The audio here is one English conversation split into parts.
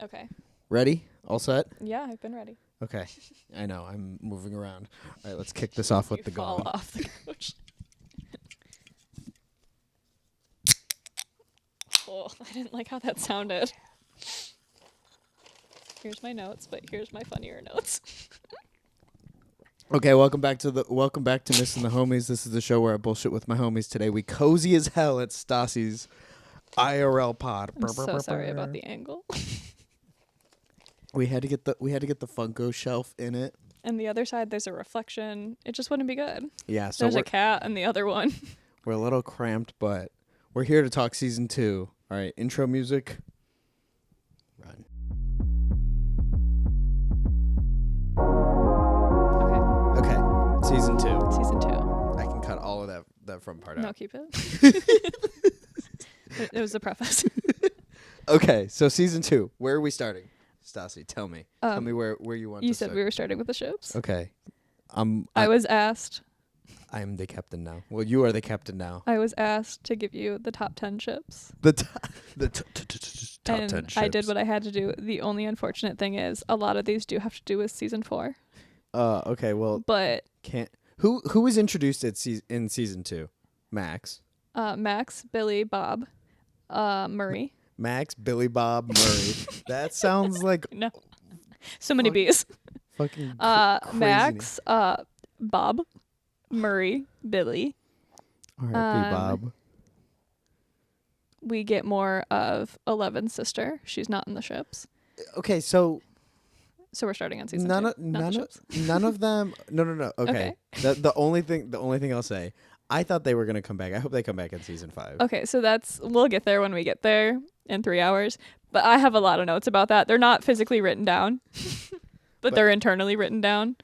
Okay. Ready? All set? Yeah, I've been ready. Okay. I know. I'm moving around. All right, let's kick this off with You the fall gong. off the couch. Oh, I didn't like how that sounded. Here's my notes, but here's my funnier notes. Okay, welcome back to Missing the Homies. This is the show where I bullshit with my homies. Today we cozy as hell at Stassi's IRL pod. I'm so sorry about the angle. We had to get the Funko shelf in it. And the other side, there's a reflection. It just wouldn't be good. Yeah, so There's a cat on the other one. we're a little cramped, but we're here to talk season 2. All right, intro music. Run. Okay. Okay, season 2. Season 2. I can cut all of that front part No, out. keep it. It was the preface. Okay, so season 2. Where are we starting? Stassi, tell me. Tell me where you want You to said start. we were starting with the ships. Okay. I was asked. I am the captain now. Well, you are the captain now. I was asked to give you the top 10 ships. The top And 10 ships. I did what I had to do. The only unfortunate thing is a lot of these do have to do with season 4. Okay, well, But who was introduced in season 2? Max. Max, Billy, Bob, Murray. Max, Billy, Bob, Murray. That sounds like No. So many B's. fucking Max, Bob, Murray, Billy. R.I.P. Bob. We get more of Eleven's sister. She's not in the ships. Okay, so So we're starting on season none 2. of not the ships. none of them. No. Okay. The only thing I'll say, I thought they were gonna come back. I hope they come back in season 5. Okay, so we'll get there when we get there in 3 hours. But I have a lot of notes about that. They're not physically written down, but they're internally written down.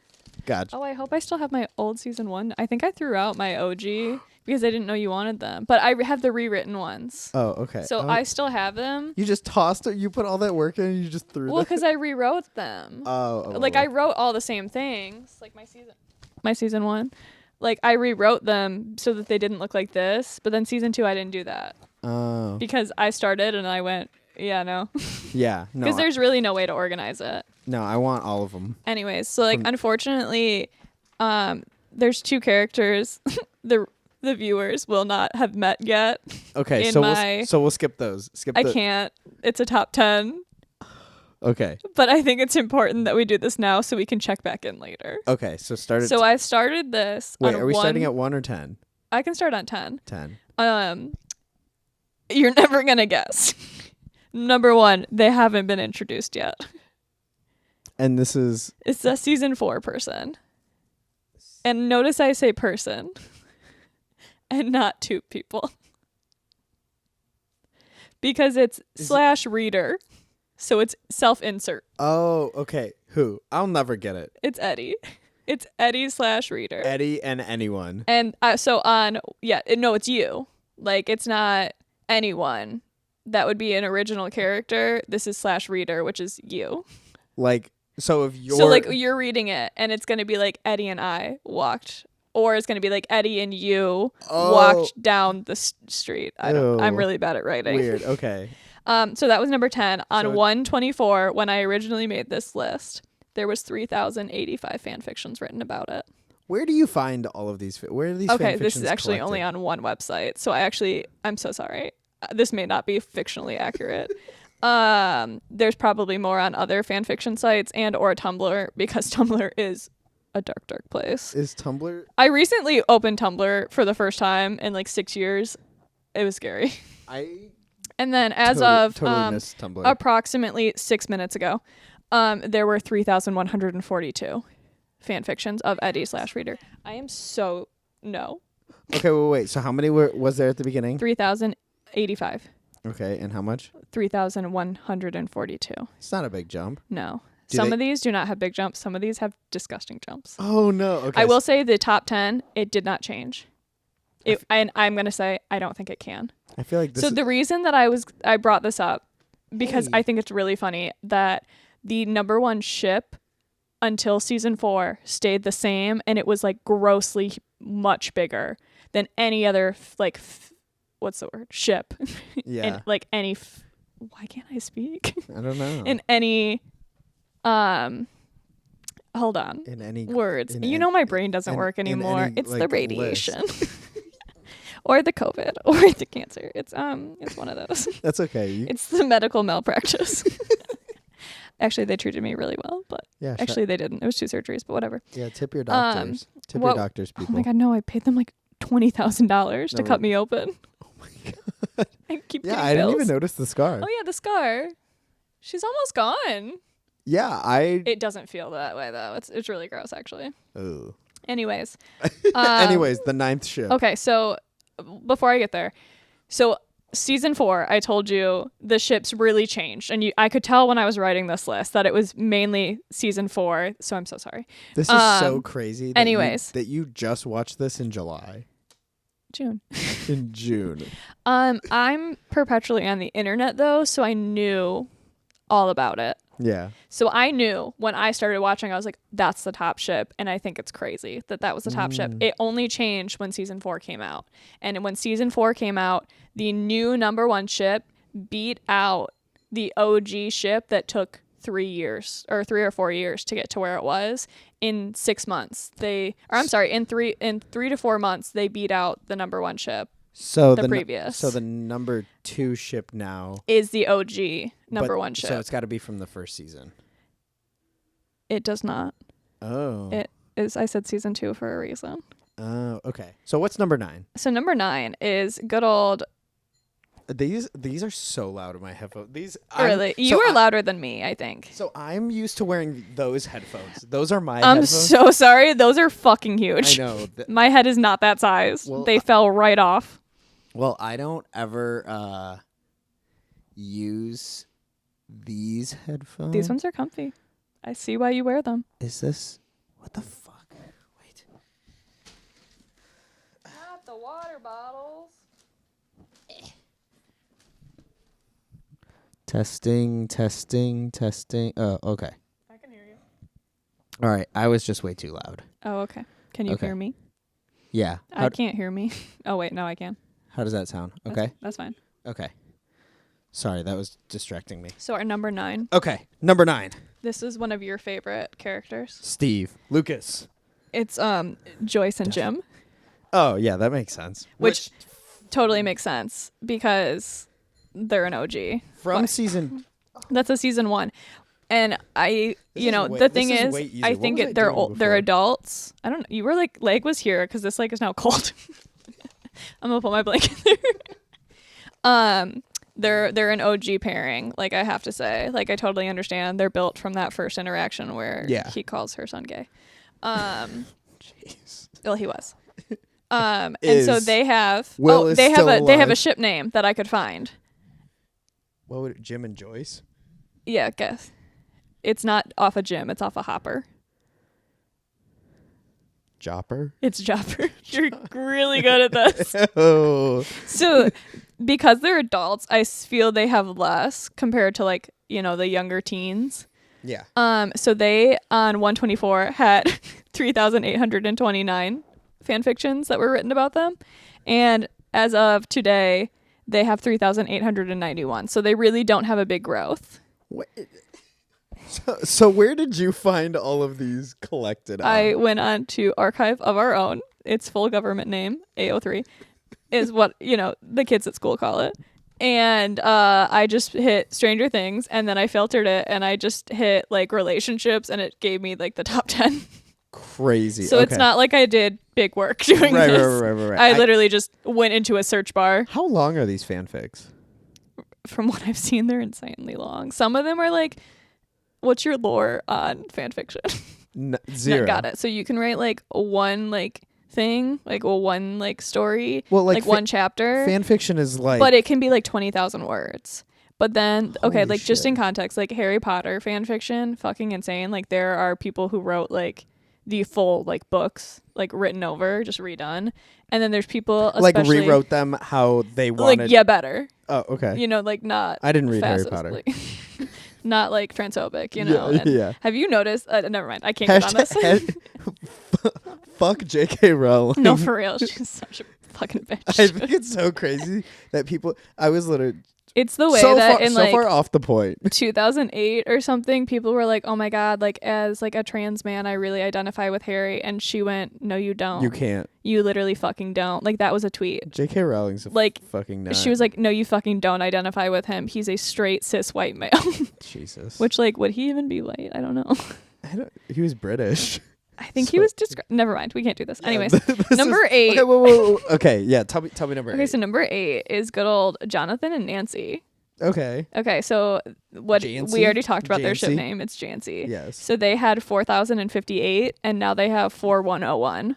Gotcha. Oh, I hope I still have my old season 1. I think I threw out my OG because I didn't know you wanted them. But I have the rewritten ones. Oh, okay. So I still have them. You just tossed it. You put all that work in, and you just threw Well, them. because I rewrote them. Oh. Like I wrote all the same things, like my season 1. Like I rewrote them so that they didn't look like this. But then season 2, I didn't do that Oh. because I started and I went, yeah, no. Yeah. No. Because there's really no way to organize it. No, I want all of them. Anyways, so like unfortunately, there's 2 characters the viewers will not have met yet. Okay, In so my- we'll skip those. I can't. It's a top 10, Okay. but I think it's important that we do this now so we can check back in later. Okay, so start at So I started this. Wait, on are we starting at 1 or 10? I can start on 10. 10. You're never gonna guess. Number 1, they haven't been introduced yet. And this is It's a season 4 person. And notice I say person and not 2 people. Because it's / reader. So it's self-insert. Oh, okay. Who? I'll never get it. It's Eddie. It's Eddie / reader. Eddie and anyone. And it's you. Like it's not anyone. That would be an original character. This is / reader, which is you. Like, so if you're So like you're reading it and it's going to be like Eddie and I walked, or it's going to be like Eddie and you walked down the street. I'm really bad at writing. Weird. Okay. So that was number 10 on So- 124 when I originally made this list. There was 3,085 fan fictions written about it. Where do you find all of these? Where are these? Okay, fan this is fictions actually collected? only on one website. So I'm so sorry. This may not be fictionally accurate. There's probably more on other fan fiction sites and or Tumblr because Tumblr is a dark place. Is Tumblr? I recently opened Tumblr for the first time in like 6 years. It was scary. And then as totally missed Tumblr. approximately 6 minutes ago, there were 3,142 fan fictions of Eddie / reader. I am so no. Okay, wait. So how many was there at the beginning? 3,085. Okay, and how much? 3,142. It's not a big jump. No. Do Some they- of these do not have big jumps. Some of these have disgusting jumps. Oh no. Okay. I will say the top 10, it did not change. And I'm going to say I don't think it can. I feel like this. So the reason that I brought this up because Hey. I think it's really funny that the number 1 ship until season 4 stayed the same, and it was like grossly much bigger than any other what's the word? Ship. Yeah. In, like any why can't I speak? I don't know. In any hold on. In any Words. My brain doesn't work in anymore. any, It's the like, radiation. Or the COVID or the cancer. It's one of those. That's okay. It's the medical malpractice. Actually, they treated me really well, but Yeah. actually they didn't. It was 2 surgeries, but whatever. Yeah. Tip your doctors. Tip what- your doctors, people. Oh my god, no! I paid them like $20,000 to No, cut me open. Oh my god. I keep Yeah, getting I didn't bills. even notice the scar. Oh yeah, the scar. She's almost gone. Yeah, It doesn't feel that way though. It's really gross actually. Ooh. Anyways. Anyways, the 9th ship. Okay, so before I get there, so season 4, I told you the ships really changed, and I could tell when I was writing this list that it was mainly season 4. So I'm so sorry. This is so crazy. anyways. that you just watched this in July, June. in June. I'm perpetually on the internet though, so I knew all about it. Yeah. So I knew when I started watching, I was like, that's the top ship. And I think it's crazy that was the top ship. It only changed when season 4 came out. And when season 4 came out, the new number 1 ship beat out the OG ship that took 3 years or 3 or 4 years to get to where it was in 6 months. In 3 to 4 months, they beat out the number 1 ship. So The previous. So the number 2 ship now Is the OG number but- 1 ship. So it's got to be from the first season. It does not. Oh. It is. I said season 2 for a reason. Oh, okay. So what's number 9? So number 9 is good old. These are so loud in my headphones. Really, you are louder than me, I think. So I'm used to wearing those headphones. Those are my I'm headphones. so sorry. Those are fucking huge. I know. My head is not that size. Well, They fell right off. Well, I don't ever use these headphones. These ones are comfy. I see why you wear them. Is this? What the fuck? Wait. Not the water bottles. Testing. Oh, okay. I can hear you. All right. I was just way too loud. Oh, okay. Can you Okay. hear me? Yeah. I can't hear me. Oh, wait. No, I can. How does that sound? Okay. That's fine. Okay. Sorry, that was distracting me. So our number 9. Okay. Number 9. This is one of your favorite characters. Steve. Lucas. It's Joyce and Jim, Oh, yeah, that makes sense. which totally makes sense because they're an OG. from What? season That's a season 1. And I, This you is know, way- the this thing is is, way easier. I What think was I they're doing old, they're before? adults. I don't know. You were like, leg was here because this leg is now cold. I'm gonna put my blanket there. They're an OG pairing. Like I have to say, like I totally understand. They're built from that first interaction where Yeah. he calls her son gay. Jeez. Well, he was. And so Is- they have. Will is they have still they have a alive. ship name that I could find. What would Jim and Joyce? Yeah, guess. It's not off a Jim. It's off a Hopper. Jopper? It's Jopper. You're really good at this. Oh. So, because they're adults, I feel they have less compared to like the younger teens. Yeah. So they on 124 had 3,829 fan fictions that were written about them, and as of today, they have 3,891. So they really don't have a big growth. What? So where did you find all of these collected? I went on to Archive of Our Own. Its full government name, AO3, is what the kids at school call it. And I just hit Stranger Things, and then I filtered it, and I just hit like relationships, and it gave me like the top 10. Crazy. So it's not like I did big work doing Right, this. right. I literally just went into a search bar. How long are these fanfics? From what I've seen, they're insanely long. Some of them are like, what's your lore on fan fiction? Zero. Got it. So you can write like one like thing, like one like story, Well, like one chapter. Fan fiction is like. But it can be like 20,000 words. But then, okay, Holy like just shit. in context, like Harry Potter fan fiction, fucking insane. Like there are people who wrote like the full like books, like written over, just redone. And then there's people like especially, rewrote them how they wanted. like yeah, better. Oh, okay. Like not. I didn't read Harry Potter. fascistically. Not like transphobic, know. Yeah, And yeah. Have you noticed? Never mind. I can't get on this. Fuck J.K. Rowling. No, for real. She's such a fucking bitch. I think it's so crazy that people. I was literally It's the way so that far, in so like far off the point. 2008 or something, people were like, "Oh my god, like as like a trans man, I really identify with Harry," and she went, "No, you don't. You can't. You literally fucking don't." Like that was a tweet. J.K. Rowling's a Like, fucking nut. She was like, "No, you fucking don't identify with him. He's a straight cis white male." Jesus. Which like, would he even be white? I don't know. He was British. I think So- he was never mind. We can't do this. Anyways, This number is- 8. Okay, whoa. Okay, yeah. Tell me number Okay, 8. so number 8 is good old Jonathan and Nancy. Okay. Okay, so what Jancy? we already talked about their ship Jancy? name. It's Jancy. Yes. So they had 4,058, and now they have 4,101.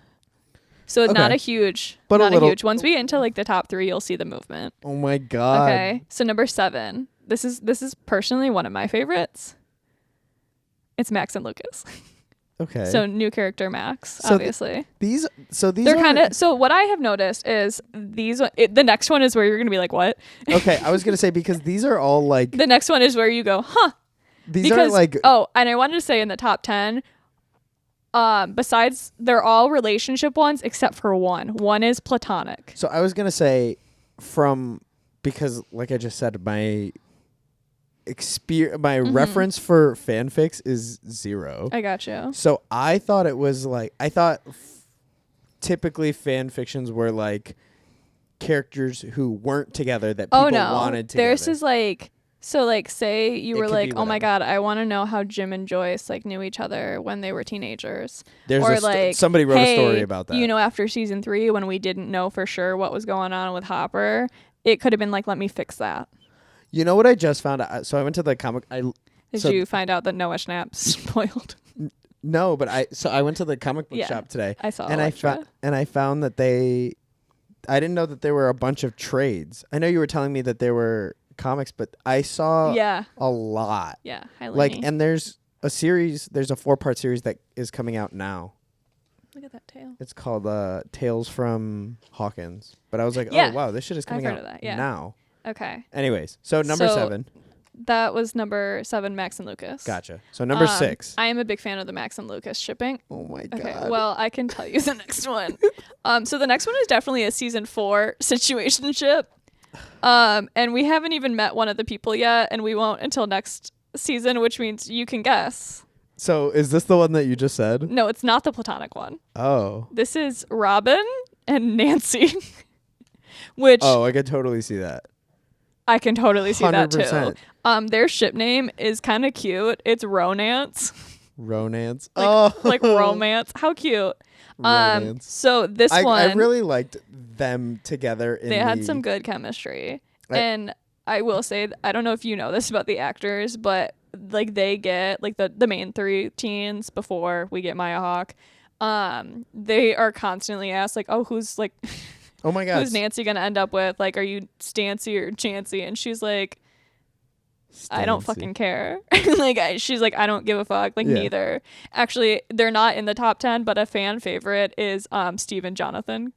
So not Okay. a huge, But a not little- a huge. Once we get into like the top 3, you'll see the movement. Oh my god. Okay, so number 7. This is personally one of my favorites. It's Max and Lucas. Okay. So new character Max, So obviously. these They're are kind of so. What I have noticed is the next one is where you're gonna be like, what? Okay, I was gonna say because these are all like The next one is where you go, huh? these Because are like oh, and I wanted to say in the top 10, besides they're all relationship ones except for one. One is platonic. so I was gonna say because like I just said my reference for fanfics is 0. I got you. So I thought it was like typically fan fictions were like characters who weren't together that people Oh no, wanted together. theirs is like so. Like, say you It were could like, be oh my whatever. god, I want to know how Jim and Joyce like knew each other when they were teenagers. There's or a like somebody wrote hey, a story about that. You know, after season 3 when we didn't know for sure what was going on with Hopper, it could have been like, let me fix that. You know what I just found out? So I went to the comic. Did So- you find out that Noah Schnapp spoiled? No, but I went to the comic book Yeah, shop today, I saw and Elektra. I found that I didn't know that there were a bunch of trades. I know you were telling me that there were comics, but I saw Yeah, a lot. yeah. Like, and there's a 4-part series that is coming out now. look at that tail. It's called Tales from Hawkins. But I was like, Yeah, oh wow, this shit is coming heard out of that, yeah. now. Okay, Anyways, so number So, 7. that was number 7, Max and Lucas. Gotcha. So number 6. I am a big fan of the Max and Lucas shipping. Oh my Okay, god. well, I can tell you the next one. So the next one is definitely a season 4 situationship. And we haven't even met one of the people yet, and we won't until next season, which means you can guess. So is this the one that you just said? No, it's not the platonic one. Oh. This is Robin and Nancy, which Oh, I could totally see that. I can totally see that too. 100%. Their ship name is kind of cute. It's Ronance. Ronance. Like romance. How cute. Romance. So this one I really liked them together. they had some good chemistry. And I will say, I don't know if you know this about the actors, but like they get like the main 3 teens before we get Maya Hawke. They are constantly asked like, oh, who's like, Oh my god. who's Nancy gonna end up with? Like, are you Stancy or Chancy? And she's like, I don't Stancy. fucking care. She's like, I don't give a fuck. Like, Yeah. neither. Actually, they're not in the top 10, but a fan favorite is Steve and Jonathan.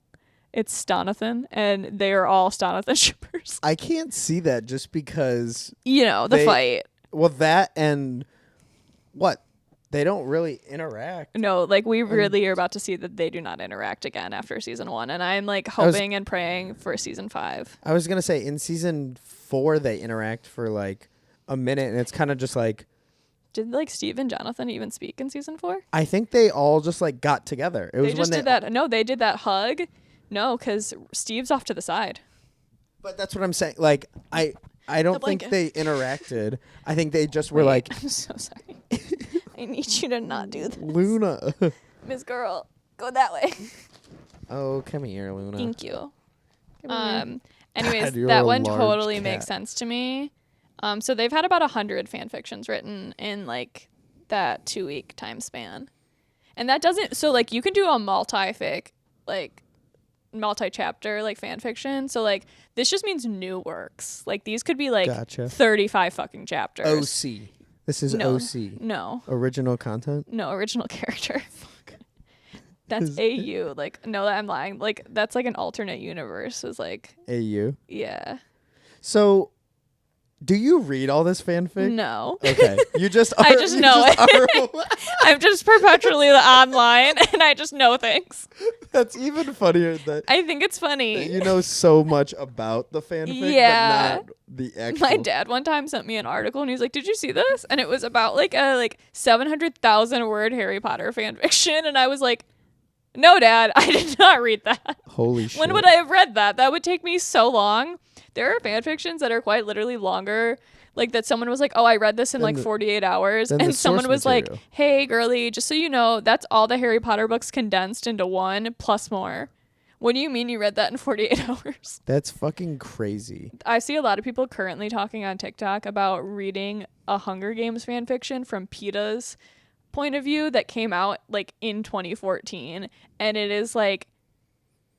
It's Stonathan, and they are all Stonathan shippers. I can't see that just because You know, the They- fight. well that and what? They don't really interact. No, like we really are about to see that they do not interact again after season 1, and I'm like hoping and praying for season 5. I was gonna say in season 4 they interact for like a minute and it's kind of just like Did like Steve and Jonathan even speak in season 4? I think they all just like got together. It was They just when did that. No, they did that hug. No, because Steve's off to the side. But that's what I'm saying. Like I don't think blanket. they interacted. I think they just were Wait, like I'm so sorry. I need you to not do this. Luna. Miss Girl, go that way. Oh, come here, Luna. Thank you. Come Anyways, God, you're that a one large totally makes cat. sense to me. So they've had about 100 fan fictions written in like that 2-week time span. And that doesn't, so like you can do a multi-chapter like fan fiction. So like this just means new works. Like these could be like Gotcha. 35 fucking chapters. OC. This is No. OC. No. Original content. No, original character. That's AU. Like, no, I'm lying. Like, that's like an alternate universe. Is like, AU. yeah. So, do you read all this fanfic? No. Okay. You just are, I just you know just are- I'm just perpetually online and I just know things. That's even funnier that I think it's funny. you know so much about the fanfic, Yeah. but not the actual. My dad one time sent me an article and he was like, "Did you see this?" And it was about like a 700,000 word Harry Potter fan fiction, and I was like, "No, Dad, I did not read that. Holy shit. When would I have read that? That would take me so long." There are fan fictions that are quite literally longer. Like that someone was like, "Oh, I read this in Than like the- 48 hours." than the And someone source was like, material. "Hey, girly, just so you know, that's all the Harry Potter books condensed into one plus more." What do you mean you read that in 48 hours? That's fucking crazy. I see a lot of people currently talking on TikTok about reading a Hunger Games fan fiction from PETA's point of view that came out like in 2014. And it is like,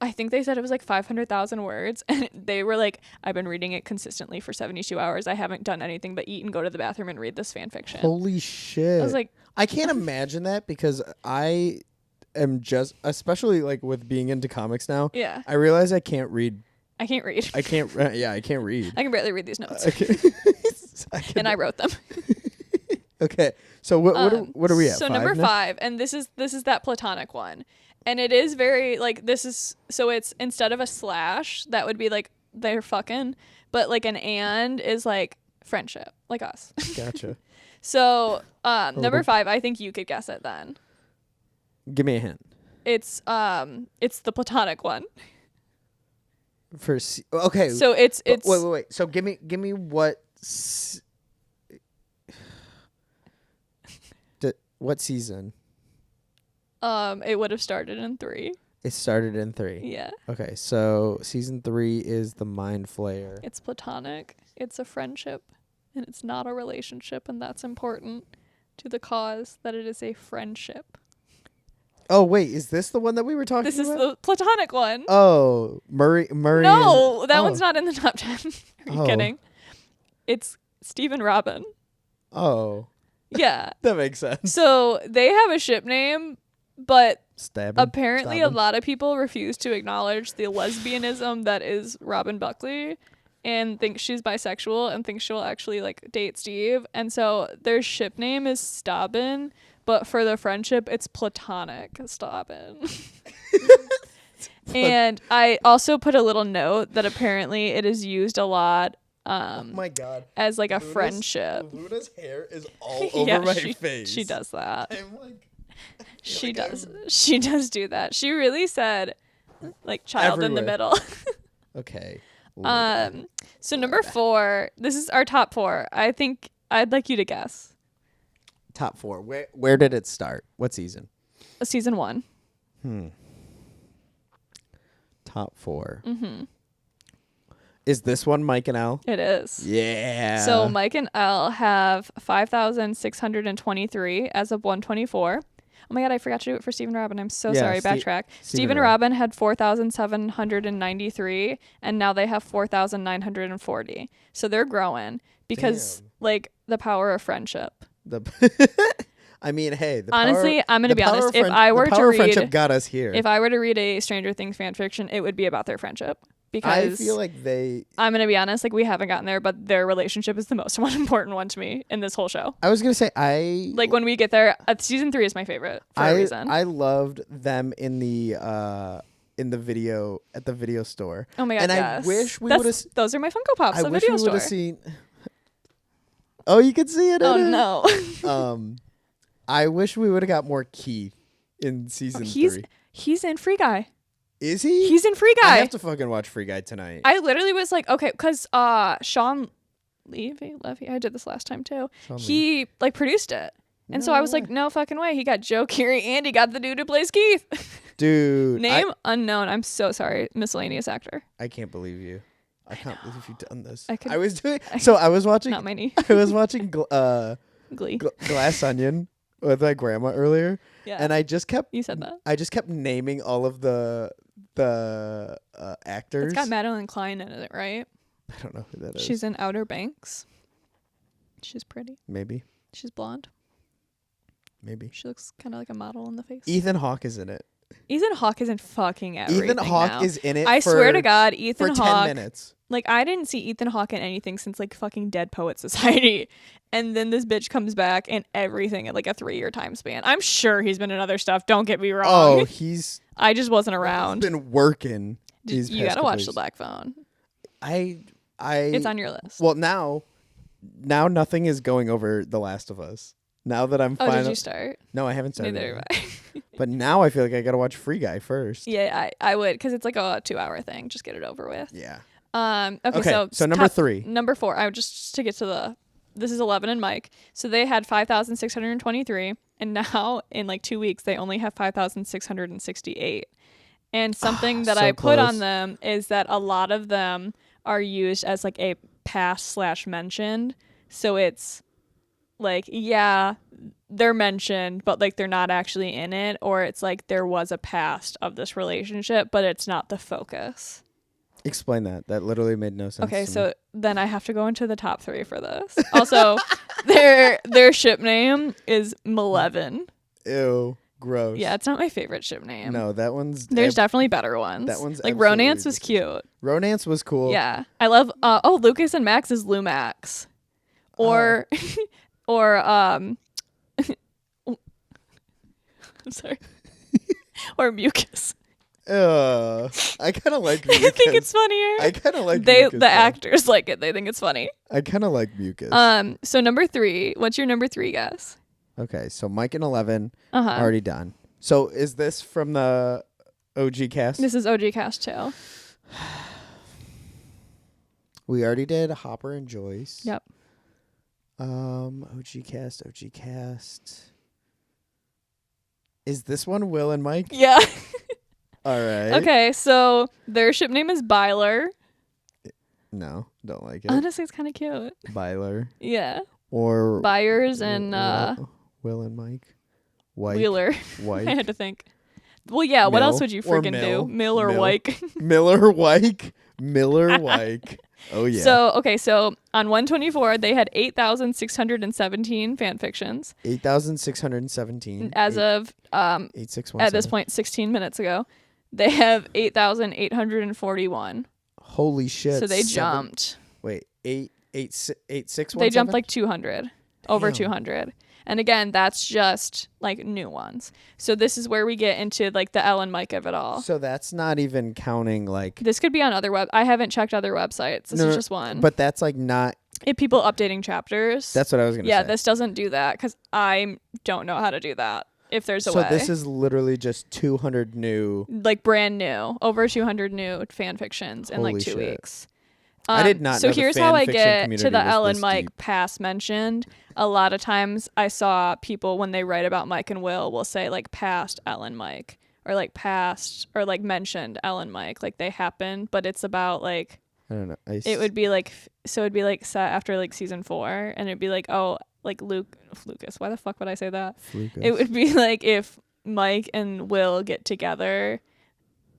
I think they said it was like 500,000 words. And they were like, "I've been reading it consistently for 72 hours. I haven't done anything but eat and go to the bathroom and read this fan fiction." Holy shit. I was like, I can't imagine that because I am just, especially like with being into comics now, yeah, I realize I can't read. I can't read. I can't, yeah, I can't read. I can barely read these notes. I can, I can, And I wrote them. okay. So what are we at? So 5 number now? 5, and this is that platonic one, and it is very like this is so it's instead of a slash that would be like they're fucking, but like an and is like friendship, like us. Gotcha. So number bit. 5, I think you could guess it then. Give me a hint. It's the platonic one. Okay. So it's wait. So give me what what season? it would have started in 3. It started in 3. Yeah. Okay, so season 3 is the Mind Flayer. It's platonic. It's a friendship, and it's not a relationship, and that's important to the cause that it is a friendship. Oh wait, is this the one that we were talking This is about? the platonic one. Oh, Murray. No, that oh. one's not in the top 10. Are you Oh. kidding? It's Steve and Robin. Oh, Yeah. that makes sense. So they have a ship name, but Stab him. apparently Stab a him. lot of people refuse to acknowledge the lesbianism that is Robin Buckley and think she's bisexual and think she'll actually like date Steve. And so their ship name is Staubin, but for the friendship it's platonic Staubin. And I also put a little note that apparently it is used a lot Oh my god. as like a Luna's- friendship. Luna's hair is all over Yeah, my she, face. she does that. I'm like, She like does. She does do that. She really said like child in the Everywhere. middle. okay. So number 4, this is our top 4. I think I'd like you to guess. Top 4. Where did it start? What season? Season 1. Top 4. Is this one Mike and Al? It is. Yeah. So Mike and Elle have 5,623 as of 124. Oh my god, I forgot to do it for Steve and Robin. I'm so Yeah, sorry. Backtrack. Steve and Robin had 4,793, and now they have 4,940. So they're growing because Damn. like the power of friendship. The I mean, hey. Honestly, I'm gonna the be power honest. of If friend- I were the to power of read, friendship got us here. if I were to read a Stranger Things fan fiction, it would be about their friendship. Because I feel like I'm gonna be honest, like we haven't gotten there, but their relationship is the most important one to me in this whole show. I was gonna say I Like when we get there, season 3 is my favorite for a reason. I loved them in the video at the video store. Oh my god! and yes. I wish we That's- would have. Those are my Funko Pops. I The wish video we would store. have seen. Oh, you could see it. Oh in it? no! I wish we would have got more Keith in season 3. He's in Free Guy. Is he? He's in Free I Guy. have to fucking watch Free Guy tonight. I literally was like, okay, because Sean Levy, I did this last time too. Sean He like produced it. And so I was like, no fucking way. He got Joe Keery and he got the dude who plays Keith. Dude, Name unknown. I'm so sorry. Miscellaneous actor. I can't believe you. I can't believe you've done this. I could- I was doing. So I was watching. Not my knee. I was watching Glee. Glass Onion with my grandma earlier, Yeah. and I just kept You said that. naming all of the actors. It's got Madeline Klein in it, right? I don't know who that is. She's in Outer Banks. She's pretty. maybe. She's blonde. Maybe. She looks kind of like a model in the face. Ethan Hawke is in it. Ethan Hawke is in fucking everything Ethan Hawke now. is in it. I swear to God, Ethan for Hawke. 10 minutes. Like, I didn't see Ethan Hawke in anything since, like, fucking Dead Poet Society. And then this bitch comes back in everything in, like, a 3-year time span. I'm sure he's been in other stuff. Don't get me wrong. Oh, he's I just wasn't around. been working. You gotta watch The Black Phone. It's on your list. Well, now nothing is going over The Last of Us. Now that I'm Oh, did you start? No, I haven't started. Neither yet. have I. But now I feel like I gotta watch Free Guy first. Yeah, I would, because it's like a 2-hour thing. Just get it over with. Yeah. Okay, so number 3. Number 4. I would just to get to this is 11 and Mike. So they had 5,623, and now in like 2 weeks they only have 5,668. And something that so I put on close. them is that a lot of them are used as like a past/mentioned. So it's like, yeah, they're mentioned, but like they're not actually in it, or it's like there was a past of this relationship, but it's not the focus. Explain that. That literally made no sense. Okay, to so me. then I have to go into the top 3 for this. Also, their ship name is Maleven. Ew, gross. Yeah, it's not my favorite ship name. No, that one's. There's definitely better ones. that one's like absolutely Ronance was cute. Ronance was cool. Yeah, I love. Lucas and Max is Lumax, or I'm sorry, or Mucus. I kind of like. I Mucus. think it's funnier. I kind of like. The Mucus, though. actors like it. They think it's funny. I kind of like Mucus. So number 3. What's your number 3 guess? Okay, so Mike and 11 Uh-huh. already done. So is this from the OG cast? This is OG Cast 2. We already did Hopper and Joyce. Yep. OG cast. Is this one Will and Mike? Yeah. All right. Okay, so their ship name is Byler. No, don't like it. Honestly, it's kind of cute. Byler Yeah. or Byers and Will and Mike. White. Wheeler. I White. had to think. Well, yeah, what Mill else would you or freaking Mill? do? Mill or Mill. Wyke? Miller Wyke. Miller Wyke. Oh yeah. So on 124, they had 8,617 fan fictions. 8,617. As of 8617. at this point, 16 minutes ago, they have 8,841. Holy shit. So they 7 jumped. Wait, 8,617. They jumped like 200, over Damn. 200. And again, that's just like new ones. So this is where we get into like the Ellen Mike of it all. So that's not even counting like. This could be on other I haven't checked other websites. This is just one. But that's like not. If people updating chapters. That's what I was gonna yeah, say. this doesn't do that because I don't know how to do that. If there's a way. So this is literally just 200 new. like brand new, over 200 new fan fictions in like Holy 2 shit. weeks. I did not So know the here's fan how I fiction get to community the was Ellen this Mike deep. past mentioned. A lot of times I saw people when they write about Mike and Will will say like past Ellen Mike or like past or like mentioned Ellen Mike, like they happened, but it's about like I don't know. it would be like so it'd be like set after like season 4 and it'd be like like Lucas. Why the fuck would I say that? It would be like if Mike and Will get together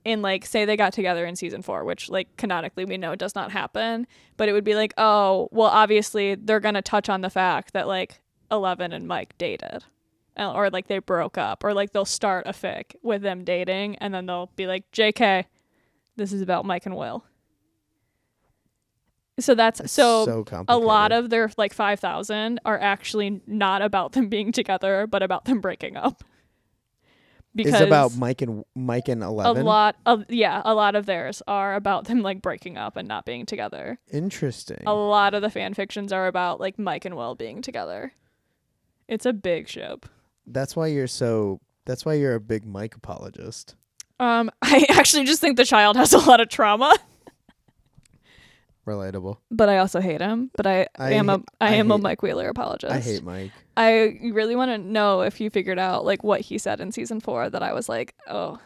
in like say they got together in season 4, which like canonically we know does not happen, but it would be like, oh well, obviously they're gonna touch on the fact that like 11 and Mike dated or like they broke up, or like they'll start a fic with them dating and then they'll be like, JK, this is about Mike and Will. So that's so a complicated. lot of their like 5,000 are actually not about them being together but about them breaking up. Because It's about Mike and 11. a lot of theirs are about them like breaking up and not being together. Interesting. A lot of the fan fictions are about like Mike and Will being together. It's a big ship. That's why you're a big Mike apologist. I actually just think the child has a lot of trauma, Relatable. but I also hate him. But I am a Mike Wheeler apologist. I hate Mike. I really want to know if you figured out like what he said in season 4 that I was like, oh.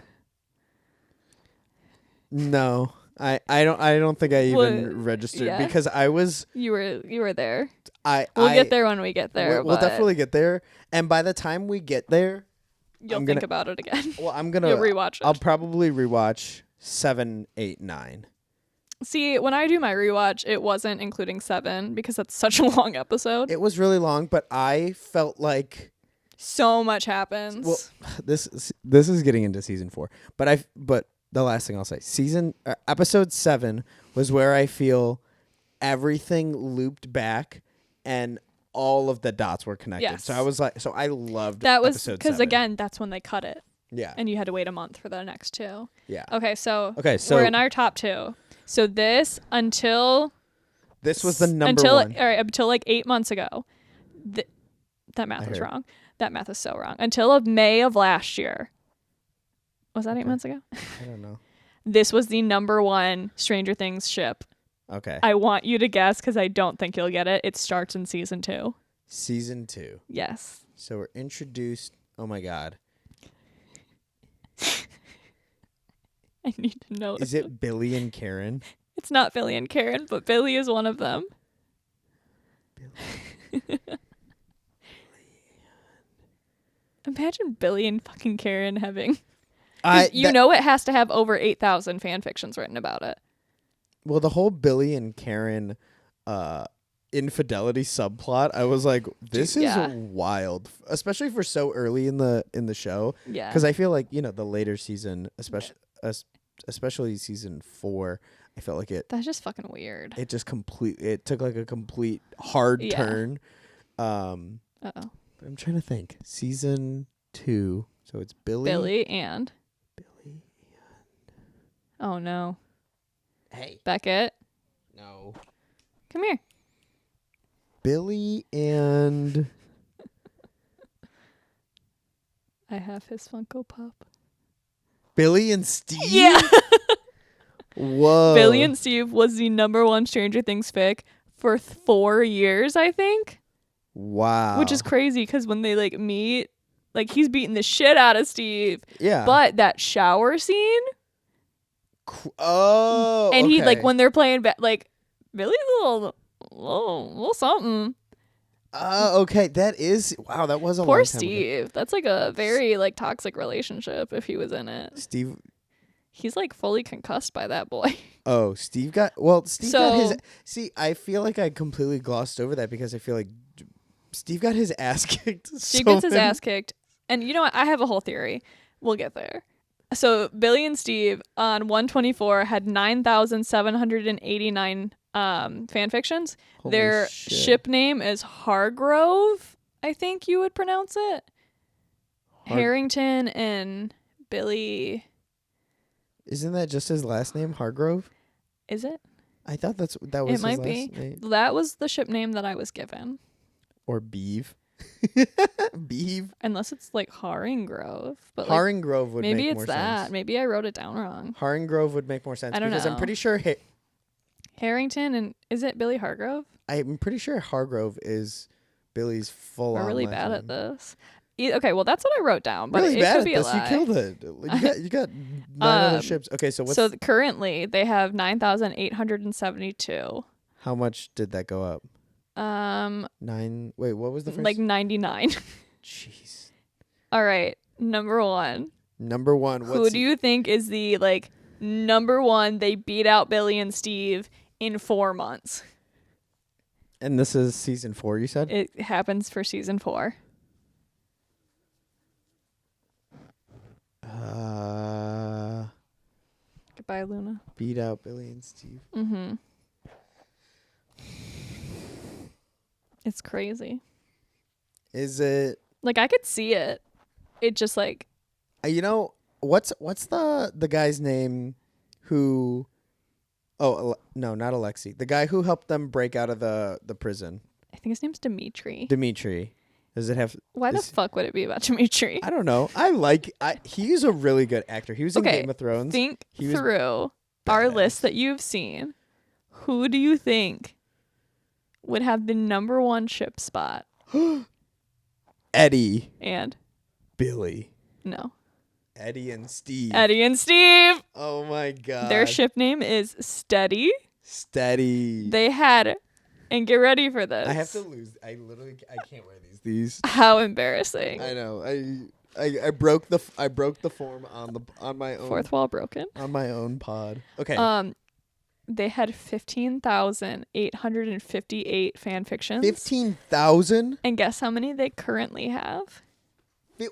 No. I don't think I even registered yeah. because I was You were there. we'll get there when we get there. We'll but definitely get there. And by the time we get there, You'll I'm think gonna- about it again. well, I'm gonna You'll rewatch it. I'll probably rewatch 7, 8, 9. See, when I do my rewatch, it wasn't including 7 because that's such a long episode. It was really long, but I felt like So much happens. Well, this is getting into season 4, but the last thing I'll say, episode 7 was where I feel everything looped back and all of the dots were connected. Yes. So I was like, I loved that was episode because 7. again, that's when they cut it, Yeah. and you had to wait a month for the next 2. Yeah. Okay, so So we're in our top 2. So this this was the number until 1. all right, until like 8 months ago. That math was wrong. That math is so wrong. Until of May of last year. Was that 8 months ago? I don't know. This was the number 1 Stranger Things ship. Okay. I want you to guess because I don't think you'll get it. It starts in season 2. Season 2. Yes. So we're introduced. Oh my God. I need to know. Is it Billy and Karen? It's not Billy and Karen, but Billy is one of them. Imagine Billy and fucking Karen having. Know it has to have over 8,000 fan fictions written about it. Well, the whole Billy and Karen infidelity subplot, I was like, this is wild, especially for so early in the show. Yeah. Because I feel like, the later season, especially season 4, I felt like That's just fucking weird. it took like a complete hard Yeah. turn. Uh-oh. I'm trying to think. Season 2, so it's Billy and. Billy. Oh no. Hey. Beckett, No. come here. Billy and I have his Funko Pop. Billy and Steve. Yeah. Whoa. Billy and Steve was the number 1 Stranger Things fic for 4 years, I think. Wow. Which is crazy because when they like meet, like he's beating the shit out of Steve. Yeah. But that shower scene, Oh. and he like okay. when they're playing, like Billy's a little something. Okay. That is wow. That was a Poor long time ago. Steve. That's like a very like toxic relationship. If he was in it, Steve. he's like fully concussed by that boy. Oh, Steve got Steve got his. So- See, I feel like I completely glossed over that because I feel like Steve got his ass kicked. Steve gets his ass kicked, and you know what? I have a whole theory. We'll get there. So Billy and Steve on 124 had 9,789 fan fictions. Holy Their shit. ship name is Hargrove, I think you would pronounce it. Harrington and Billy. Isn't that just his last name, Hargrove? Is it? I thought that was It his might last be. name. That was the ship name that I was given. Or Beeve. Beeve. Unless it's like Haringrove. But like, Haringrove would maybe make it's more that. sense. Maybe I wrote it down wrong. Haringrove would make more sense I don't because I'm know. pretty sure Harrington and is it Billy Hargrove? Hargrove is Billy's full on. We're really last bad at name. this. Okay, well that's what I wrote down, but Really it bad could at be this. a lie. You killed it. You got 9 other ships. Okay, so what's Currently they have 9,872. how much did that go up? 9 Wait, what was the first? like 99. Jeez. All right, number 1. Number 1. Who do you think is the like number 1? They beat out Billy and Steve in 4 months. And this is season 4, you said? It happens for season 4. Goodbye, Luna. Beat out Billy and Steve. Mm-hmm. It's crazy. Is it? Like I could see it. It just like What's the guy's name who? Oh no, not Alexei. The guy who helped them break out of the prison. I think his name's Dimitri. Dimitri. Does it have? Why the fuck would it be about Dimitri? I don't know. He's a really good actor. He was in Game of Thrones. Think He was through our badass. list that you've seen. Who do you think would have the number 1 ship spot? Eddie, And Billy, no, Eddie and Steve. Eddie and Steve. Oh my god. Their ship name is Steady. Steady. They had, and get ready for this. I have to lose. I can't wear these. How embarrassing. I know. I broke the form on my own. Fourth wall broken. On my own pod. Okay. They had 15,858 fan fictions. 15,000? And guess how many they currently have? Wait.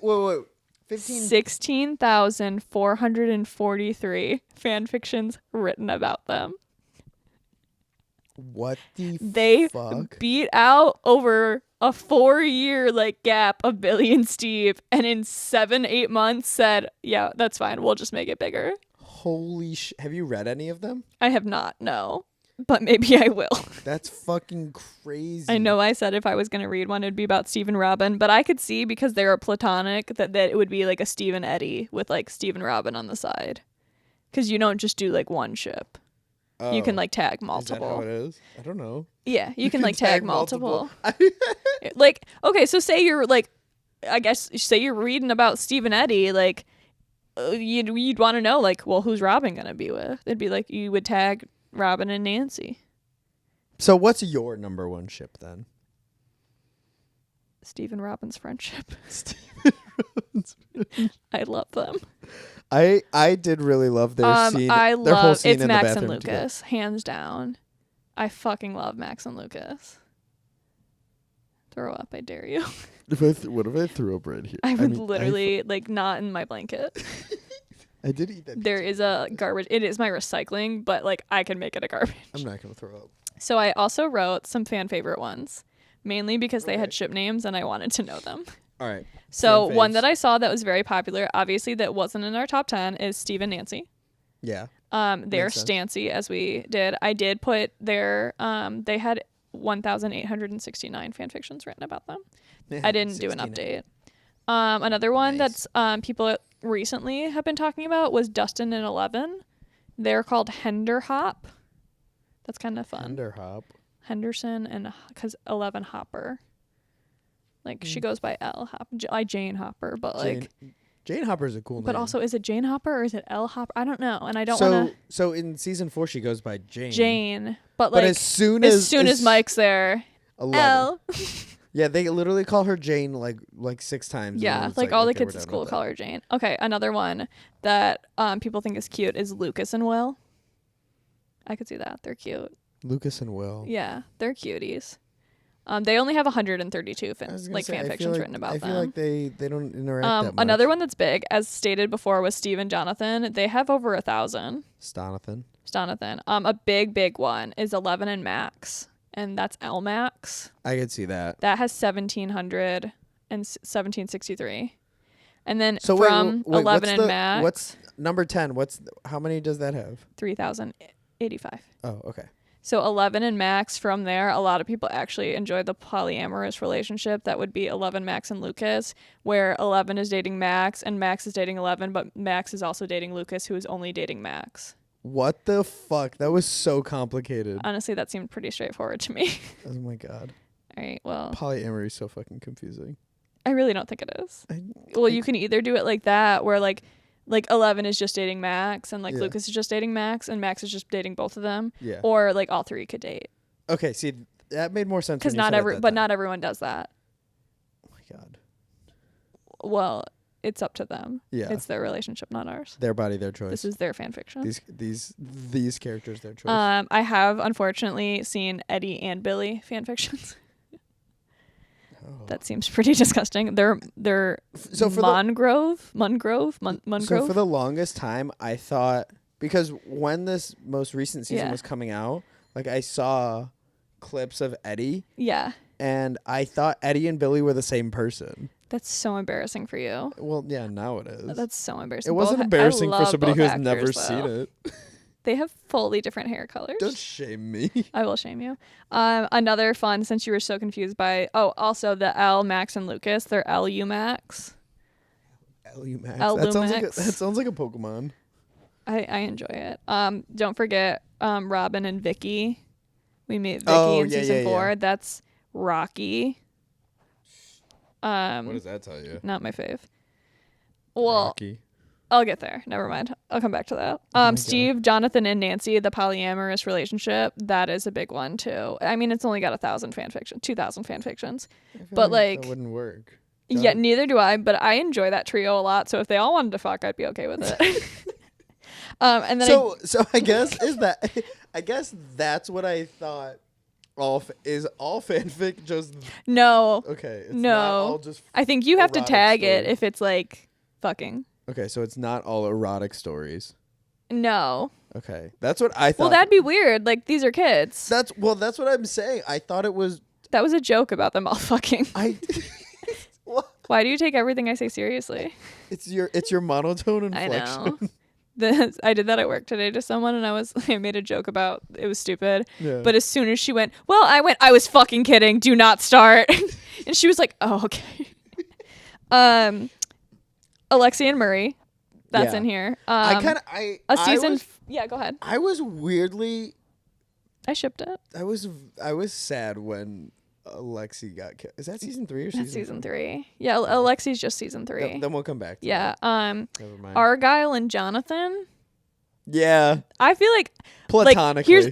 15. 16,443 fan fictions written about them. What the They fuck? beat out over a 4-year gap of Billy and Steve, and in 7-8 months said, yeah, that's fine, we'll just make it bigger. Holy sh! Have you read any of them? I have not, no, but maybe I will. That's fucking crazy. I know I said if I was going to read one, it'd be about Steve and Robin, but I could see, because they were platonic, that it would be like a Steve and Eddie with Steve and Robin on the side, because you don't just do one ship. You can tag multiple. Is that how it is? I don't know. Yeah, you can tag multiple. multiple. Okay, so say you're I guess say you're reading about Steve and Eddie, you'd want to know well, who's Robin gonna be with? It'd be you would tag Robin and Nancy. So what's your number one ship then? Steve and Robin's friendship. I love them. I did really love their scene. I their whole love scene it's in Max the and bathroom together. Lucas, hands down. I fucking love Max and Lucas. Throw up, I dare you. What if I threw up right here? I would literally not in my blanket. I did eat that. There is a garbage. It is my recycling, but I can make it a garbage. I'm not gonna throw up. So I also wrote some fan favorite ones, mainly because they had ship names and I wanted to know them. All right. So Fan one faves. that I saw that was very popular, obviously that wasn't in our top 10, is Steve and Nancy. Yeah. They're Makes sense. Stancy, as we did. I did put their they had 1,869 fan fictions written about them. I didn't do an 16. update. Another one Nice. that's people recently have been talking about was Dustin and Eleven. They're called Hender Hop. That's kind of fun. Underhop. Henderson and because 11 Hopper. She goes by L Hop, Jane Hopper, but Jane Hopper's a cool name. but also is it Jane Hopper or is it L Hopper? I don't know, and I don't so want to so in season 4 she goes by Jane. Jane, but But as soon as Mike's there, 11. L. Yeah, they literally call her Jane like 6 times. and Yeah, then it's all the okay, kids we're at done school with call her Jane. Okay, another one that people think is cute is Lucas and Will. I could see that. They're cute. that. Lucas and Will. Yeah, they're cuties. They only have 132 I was gonna fan say, I feel fictions like- written about I them. feel like they don't interact that much. Another one that's big, as stated before, was Steve and Jonathan. They have over 1,000. Jonathan. A big one is 11 and Max, and that's L Max. I could see that. That has 1,700 and 1,763. And then So wait, from wait, 11 what's and the- Max, What's number 10? How many does that have? 3,085. Oh, okay. So 11 and Max, from there, a lot of people actually enjoy the polyamorous relationship. That would be 11, Max, and Lucas, where 11 is dating Max and Max is dating 11, but Max is also dating Lucas, who is only dating Max. What the fuck? That was so complicated. Honestly, that seemed pretty straightforward to me. Oh my god. All right, well, Polyamory is so fucking confusing. I really don't think it is. Well, you can either do it like that, where like 11 is just dating Max and Yeah. Lucas is just dating Max and Max is just dating both of them, Yeah. or all three could date, Okay, see, that made more sense. because when you said it that time. not everyone does that. Oh my god. Well, it's up to them. Yeah. It's their relationship, not ours. Their body, their choice. This is their fan fiction. These characters, their choice. I have unfortunately seen Eddie and Billy fan fictions. Oh. That seems pretty disgusting. They're So for the Mungrove. So for the longest time, I thought, because when this most recent season Yeah. was coming out, I saw clips of Eddie, Yeah, and I thought Eddie and Billy were the same person. that's so embarrassing for you. Well, yeah, now it is. That's so embarrassing. It wasn't I embarrassing for love somebody both who has actors, never though. seen it. They have fully different hair colors. Don't shame me. I will shame you. Another fun, since you were so confused by, also the L, Max, and Lucas. They're LU Max. Lumax. Lumax. That sounds like a Pokemon. I enjoy it. Don't forget Robin and Vicky. We meet Vicky in season 4. Yeah. That's Rocky. What does that tell you? Not my fave. Well, Rocky. I'll get there. Never mind. I'll come back to that. my Steve, Jonathan, and Nancy, the polyamorous relationship, that is a big one too. I mean, it's only got 2,000 fan fictions. I feel But, that wouldn't work. Yeah, neither do I, but I enjoy that trio a lot. So if they all wanted to fuck, I'd be okay with it. And then So I guess I guess that's what I thought Is all fanfic just No. okay? It's No. not all just I think you have to erotic tag it stories. if it's like fucking. okay. So it's not all erotic stories. No. Okay, that's what I thought. Well, that'd be weird. Like, these are kids. that's what I'm saying. I thought it was That was a joke about them all fucking. I. What? Why do you take everything I say seriously? It's your monotone I inflection. know. I did that at work today to someone, and I made a joke about it was stupid. Yeah. But as soon as she went, well, I was fucking kidding. Do not start. And she was like, oh, okay. Alexi and Murray, that's Yeah. in here. a season. Yeah, go ahead. I was weirdly. I shipped it. I was sad when Alexi got killed. Is that season 3 or That's season season 3. Yeah, Alexi's just season 3. Then we'll come back to Yeah. that. Never mind. Argyle and Jonathan. Yeah. I feel like Platonically. Here's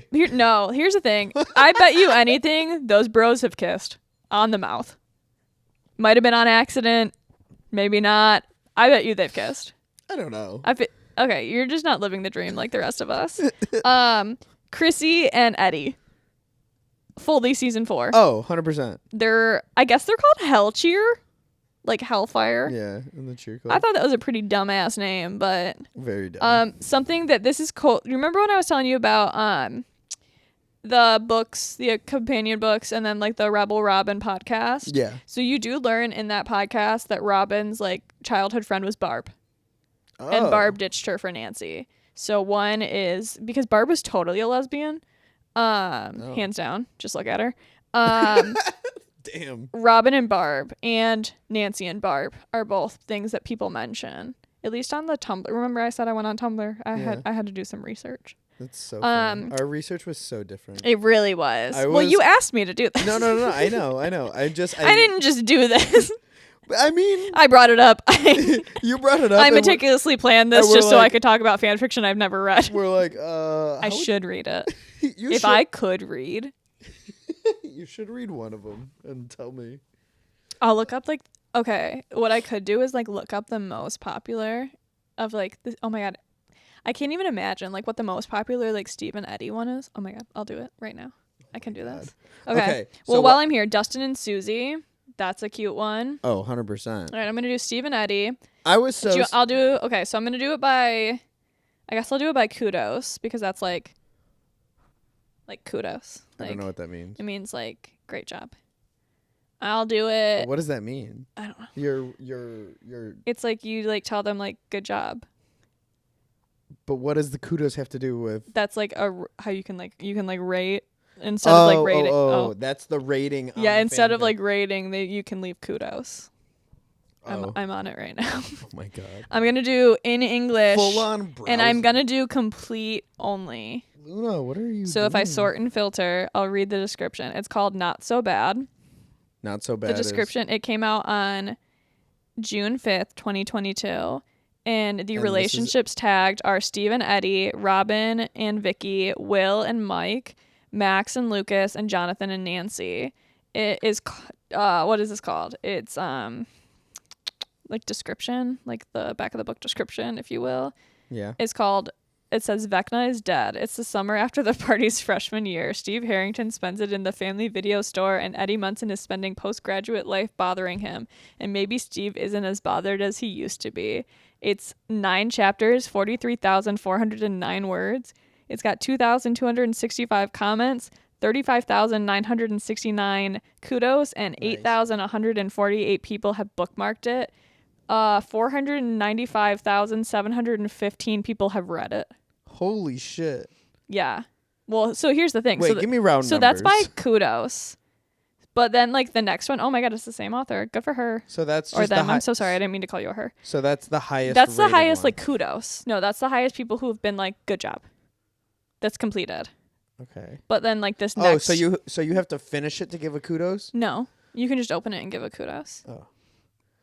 the thing. I bet you anything those bros have kissed on the mouth. Might have been on accident, maybe not. I bet you they've kissed. I don't know. Okay, you're just not living the dream like the rest of us. Chrissy and Eddie. Fully season 4. Oh, 100%. I guess they're called Hell Cheer, like Hellfire. Yeah, in the cheer club. I thought that was a pretty dumbass name, but Very dumb. something that this is cool. Remember when I was telling you about the books, the companion books, and then like the Rebel Robin podcast? Yeah. So you do learn in that podcast that Robin's like childhood friend was Barb, and Oh. Barb ditched her for Nancy. So one is because Barb was totally a lesbian, hands down. Just look at her. Damn. Robin and Barb and Nancy and Barb are both things that people mention. At least on the Tumblr. Remember I said I went on Tumblr? I had to do some research. That's so funny. Our research was so different. It really was. I Well, was- you asked me to do this. No. I know. I didn't just do this. I mean, I brought it up. you brought it up. I and meticulously planned this and we're just so I like- could talk about fan fiction I've never read. We're like, I should read it. You If should, I could read. you should read one of them and tell me. I'll look up okay, what I could do is look up the most popular of oh my god. I can't even imagine what the most popular Steve and Eddie one is. Oh my god, I'll do it right now. I can do this. Okay. so Well, while what- I'm here, Dustin and Susie, that's a cute one. Oh, 100%. All right, I'm going to do Steve and Eddie. I was so I'll do okay, so I'm going to do it by I guess I'll do it by kudos because that's like kudos. I don't know what that means. It means great job. I'll do it. What does that mean? I don't know. You're It's you tell them good job. But what does the kudos have to do with That's how you can rate instead of rating. Oh, that's the rating. On Yeah, the instead of fanfic. rating, you can leave kudos. Oh. I'm on it right now. Oh my god. I'm gonna do in English, Full on browsing. and I'm gonna do complete only. Luna, what are you So if I doing? sort and filter, I'll read the description. It's called Not So Bad. Not so bad. The description, it came out on June 5th, 2022. And the this is- relationships tagged are Steve and Eddie, Robin and Vicky, Will and Mike, Max and Lucas, and Jonathan and Nancy. It is, what is this called? It's, description, the back of the book description, if you will. Yeah. It's called, it says Vecna is dead. It's the summer after the party's freshman year. Steve Harrington spends it in the family video store, and Eddie Munson is spending postgraduate life bothering him. And maybe Steve isn't as bothered as he used to be. It's 9 chapters, 43,409 words. It's got 2,265 comments, 35,969 kudos, and Nice. 8,148 people have bookmarked it. 495,715 people have read it. Holy shit. Yeah. Well, so here's the thing. Wait, give me round so numbers. that's by kudos. But then the next one, oh my god, it's the same author. Good for her. So that's Or just them. the I'm so sorry. I didn't mean to call you a her. So that's the highest. That's the rated highest one. kudos. No, that's the highest people who have been good job. That's completed. Okay. But then this Oh, next so you have to finish it to give a kudos? No. You can just open it and give a kudos. Oh.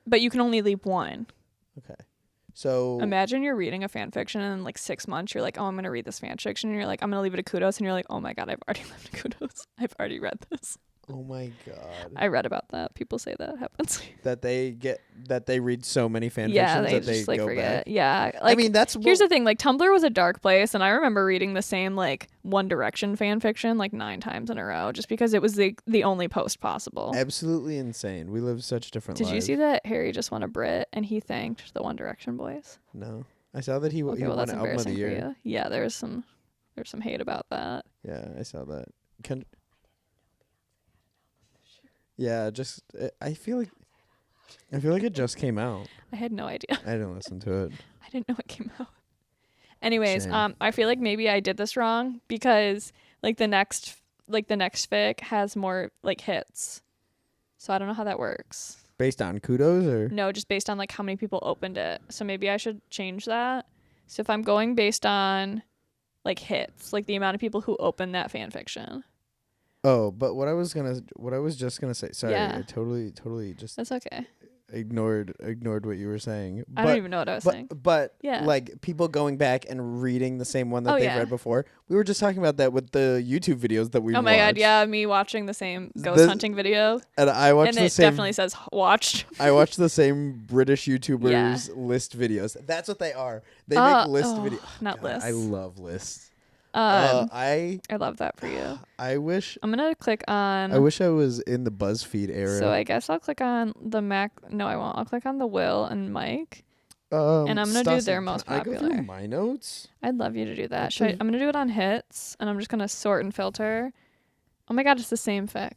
But you can only leave one. Okay. So Imagine you're reading a fan fiction and in 6 months you're like, oh, I'm going to read this fan fiction. And you're like, I'm going to leave it a kudos. And you're like, oh my God, I've already left a kudos. I've already read this. Oh my god. I read about that. People say that happens. That they read so many fan Yeah, fictions they that they just like go forget. back. Yeah, I mean, that's here's the thing. Like Tumblr was a dark place, and I remember reading the same like One Direction fan fiction like 9 times in a row, just because it was the only post possible. absolutely insane. We live such different Did lives. you see that Harry just won a Brit and he thanked the One Direction boys? No. I saw that he Okay, he well won that's album of the embarrassing for year. you. Yeah, there's some hate about that. Yeah, I saw that. Yeah, just I feel like it just came out. I had no idea. I didn't listen to it. I didn't know it came out. Anyways, Shame. I feel like maybe I did this wrong because like the next fic has more like hits. So I don't know how that works. Based on kudos or No, just based on like how many people opened it. So maybe I should change that. So if I'm going based on like hits, like the amount of people who opened that fan fiction. Oh, but what I was just gonna say. Sorry, Yeah. I totally just That's okay. ignored what you were saying. I don't even know what I was saying. But Yeah. like people going back and reading the same one that Oh, they've yeah. read before. We were just talking about that with the YouTube videos that we Oh my god, watched. yeah, me watching the same ghost This- hunting video. And I watched And the it same definitely says watched. I watched the same British YouTubers list videos. That's what they are. They make list videos. Not lists. I love lists. I love that for you. I wish I'm gonna click on. I wish I was in the BuzzFeed era. So I guess I'll click on the Mac. No, I won't. I'll click on the Will and Mike. And I'm gonna do their Stassi, most can I go popular. through my notes? I'd love you to do that. Okay. I'm gonna do it on hits, and I'm just gonna sort and filter. Oh my god, it's the same fic.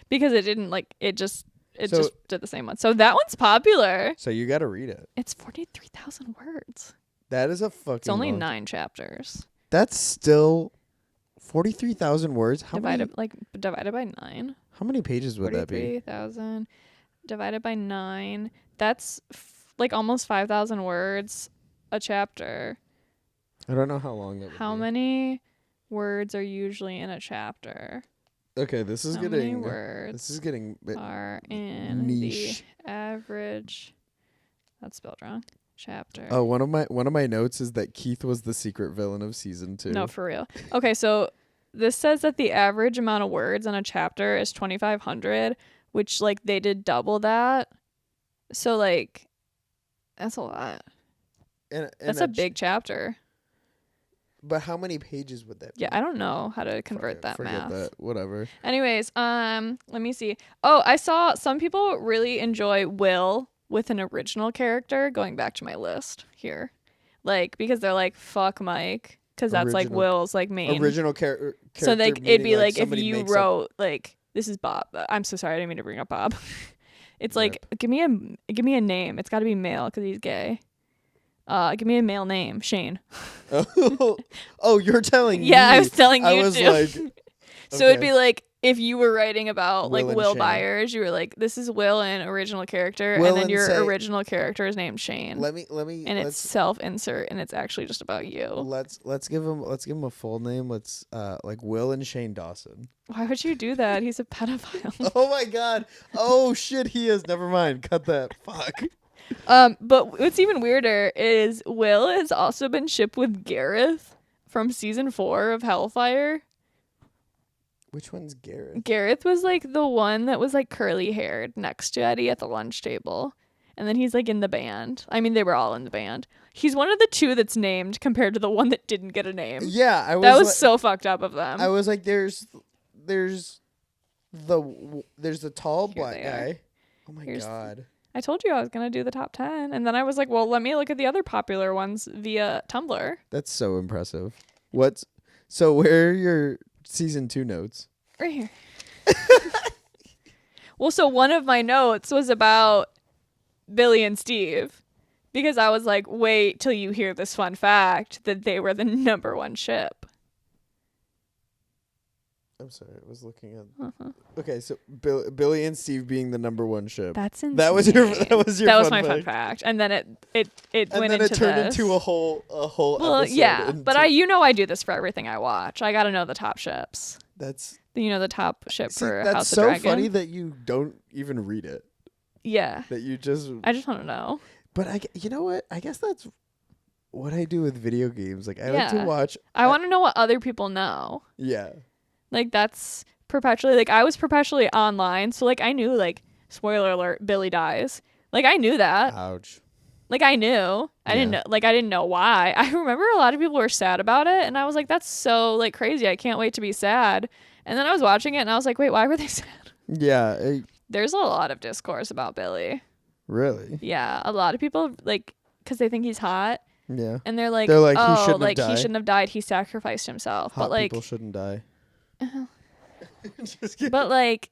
Because it didn't like it just did the same one. So that one's popular. So you got to read it. It's 43,000 words. That is a fucking. It's only lot. 9 chapters. That's still 43,000 words. Divided by 9. How many pages would that be? 43,000 divided by 9. That's like almost 5,000 words a chapter. I don't know how long that would How be. many words are usually in a chapter? Okay, this is How many getting. words This is getting. are in niche. the average? That's spelled wrong. Chapter. Oh, one of my notes is that Keith was the secret villain of season 2. No, for real. Okay, so this says that the average amount of words in a chapter is 2,500, which like they did double that. So like, that's a lot. And That's a big chapter. But how many pages would that be? Yeah, I don't know how to convert Fuck it, that forget math. that. Whatever. Anyways, let me see. Oh, I saw some people really enjoy Will with an original character. Going back to my list here, like because they're like fuck Mike, because that's like Original- Will's like main. Original character. So like it'd be like if somebody you makes up- wrote like this is Bob. I'm so sorry, I didn't mean to bring up Bob. It's like give me a name. It's got to be male because he's gay. Give me a male name, Shane. Oh, you're telling me. Yeah, I was telling you I was too. like, So it'd okay. be like if you were writing about Will like and Will Shane. Byers, you were like, this is Will and original character, Will and then and your say- original character is named Shane, let me. and it's self-insert, and it's actually just about you. Let's give him a full name. Let's like Will and Shane Dawson. Why would you do that? He's a pedophile. Oh my god. Oh shit, he is. Never mind. Cut that. Fuck. But what's even weirder is Will has also been shipped with Gareth from season 4 of Hellfire. Which one's Gareth? Gareth was like the one that was like curly haired next to Eddie at the lunch table. And then he's like in the band. I mean, they were all in the band. He's one of the 2 that's named compared to the one that didn't get a name. Yeah, I was. That was like, so fucked up of them. I was like, there's the tall Here black they are. guy. Oh my Here's- god. I told you I was going to do the top 10. And then I was like, well, let me look at the other popular ones via Tumblr. That's so impressive. So where are your season 2 notes? Right here. Well, so one of my notes was about Billy and Steve. Because I was like, wait till you hear this fun fact that they were the number 1 ship. I'm sorry, I was looking at. Uh-huh. Okay, so Billy and Steve being the number 1 ship. That's insane. That was your my fun fact. And then it and went then into it turned this. into a whole Well, episode. yeah, but into- I do this for everything I watch. I got to know the top ships. That's The top ship see, for that's House so of Dragon. funny that you don't even read it. Yeah. That you just I just want to know. But you know what? I guess that's what I do with video games. Like I like Yeah. to watch. I want to know what other people know. Yeah. Like that's perpetually like I was perpetually online, so like I knew like spoiler alert, Billy dies. Like I knew that. Ouch. Like I knew. I didn't Yeah. know I didn't know why. I remember a lot of people were sad about it and I was like that's so like crazy. I can't wait to be sad. And then I was watching it and I was like, "Wait, why were they sad?" Yeah. There's a lot of discourse about Billy. Really? Yeah, a lot of people like cuz they think he's hot Yeah. and they're like, They're like, he "Oh, shouldn't have like he died." shouldn't have died. He sacrificed himself." Hot but like people shouldn't die. Just kidding. but like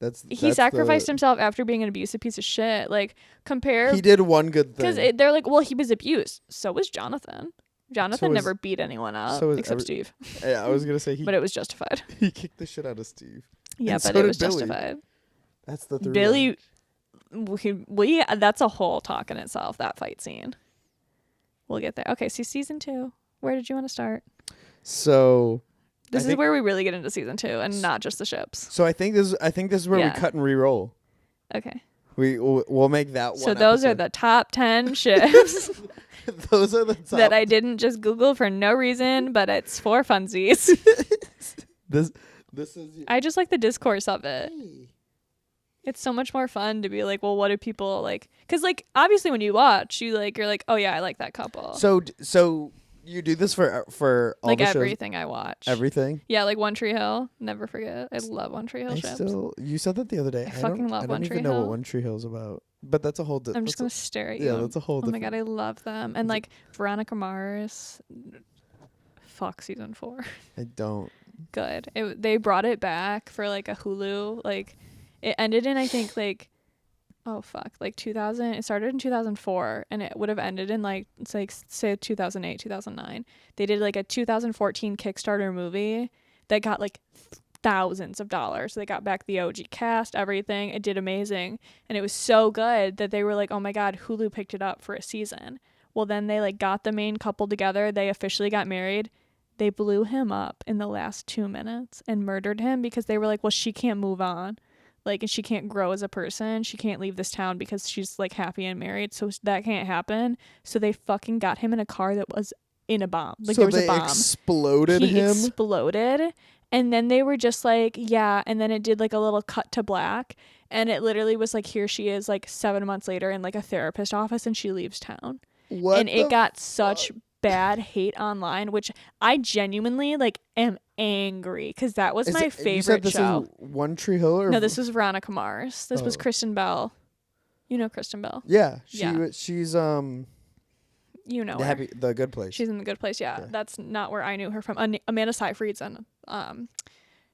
he That's sacrificed himself after being an abusive piece of shit. Like compare He did one good because thing. they're like, well, he was abused. So was Jonathan. Jonathan was- never beat anyone up so was except Steve, Yeah, I was gonna say but it was justified. he kicked the shit out of Steve. Yeah, And but so it did was Billy. justified. That's the through Billy, we that's a whole talk in itself. That fight scene. We'll get there. Okay, so season 2. Where did you want to start? So This I is think- where we really get into season 2 and not just the ships. So I think this is where Yeah. we cut and re-roll. Okay. We'll make that one. So those are episode. the top 10 ships those are the top. that I didn't just Google for no reason, but it's for funsies. This is. I just like the discourse of it. It's so much more fun to be like, well, what do people like? Because like obviously when you watch, you're like, oh yeah, I like that couple. So you do this for all like the shows? everything I watch. Everything. Yeah, like One Tree Hill. Never forget. I love One Tree Hill ships. You said that the other day. I fucking love I One don't Tree even know Hill. what One Tree Hill's about. But that's a whole. I'm just gonna stare at you. Yeah, that's a whole. Oh my god, I love them. And like Veronica Mars. Fuck season 4. I don't. Good. They brought it back for like a Hulu. Like it ended in I think like oh fuck like 2000. It started in 2004 and it would have ended in like it's like say 2008 2009. They did like a 2014 Kickstarter movie that got like thousands of dollars. They got back the OG cast, everything. It did amazing and it was so good that they were like, oh my god, Hulu picked it up for a season. Well then they like got the main couple together. They officially got married. They blew him up in the last 2 minutes and murdered him because they were like, well, she can't move on. Like, and she can't grow as a person. She can't leave this town because she's like happy and married. So that can't happen. So they fucking got him in a car that was in a bomb. Like so there was they a bomb. exploded He him. exploded. And then they were just like, yeah. And then it did like a little cut to black. And it literally was like, here she is like 7 months later in like a therapist office and she leaves town. What? And it got such bad hate online, which I genuinely like am angry because that was my You favorite said this show. is One Tree Hill, or No, this was Veronica Mars. This was Oh. Kristen Bell. You know Kristen Bell. Yeah, Yeah. she's You know the her. the Good Place. She's in The Good Place. Yeah, Yeah. that's not where I knew her from. Amanda Seyfried's in.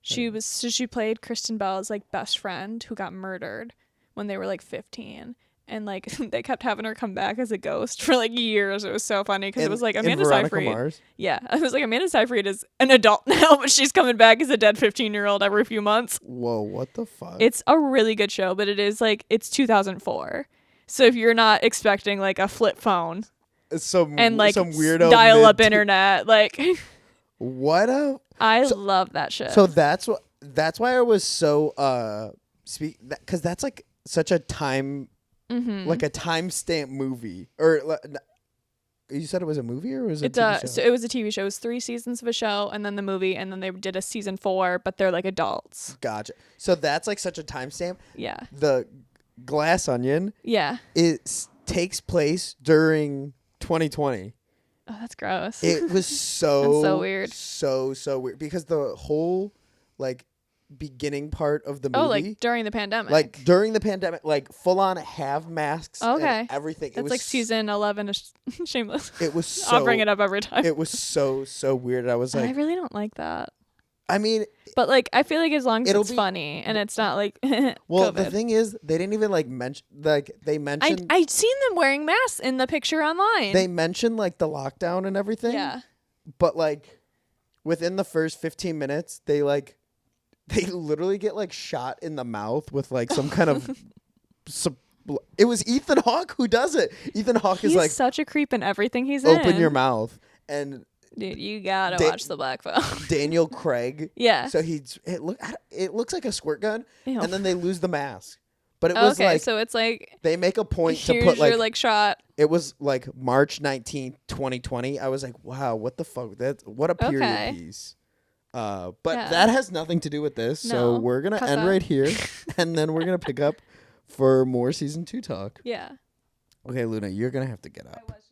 She played Kristen Bell's like best friend who got murdered when they were like 15. And like they kept having her come back as a ghost for like years. It was so funny because it was like Amanda Veronica Seyfried. Mars. Yeah, I was like Amanda Seyfried is an adult now, but she's coming back as a dead 15-year-old every few months. Whoa, what the fuck? It's a really good show, but it is like it's 2004. So if you're not expecting like a flip phone It's some and like some weirdo dial-up mid- internet, like What a I So- love that shit. So that's why I was so because that's like such a time Mm-hmm. like a timestamp movie you said it was a movie or was it It's a TV show? so it was a TV show. It was 3 seasons of a show and then the movie and then they did a season 4, but they're like adults. Gotcha. So that's like such a timestamp. Yeah. The Glass Onion Yeah. takes place during 2020. Oh, that's gross. It was so That's so weird. so weird because the whole like beginning part of the movie, oh, like during the pandemic. like during the pandemic, like full on have masks, Okay. and everything. That's like season 11 of Shameless. It was so. I'll bring it up every time. It was so weird. I was I like, really don't like that. I mean, But like I feel like as long as It'll it's be- funny and it's not like well, COVID. the thing is, they didn't even like mention they mentioned I'd seen them wearing masks in the picture online. they mentioned like the lockdown and everything. yeah. But like within the first 15 minutes, they literally get like shot in the mouth with like some kind of. It was Ethan Hawke who does it. Ethan Hawke He's is like, such a creep in everything he's in. open your mouth, and Dude, you gotta Da- watch the Black Phone. Daniel Craig. yeah. So it looks like a squirt gun, Ew. and then they lose the mask. But it was okay, like so it's like they make a point to here's put like, your like shot. it was like March 19th, 2020. I was like, wow, what the fuck? What a period Okay. piece. But Yeah. that has nothing to do with this. So No. we're gonna Cut end that. right here, and then we're gonna pick up for more season 2 talk. Yeah. Okay, Luna, you're gonna have to get up. I was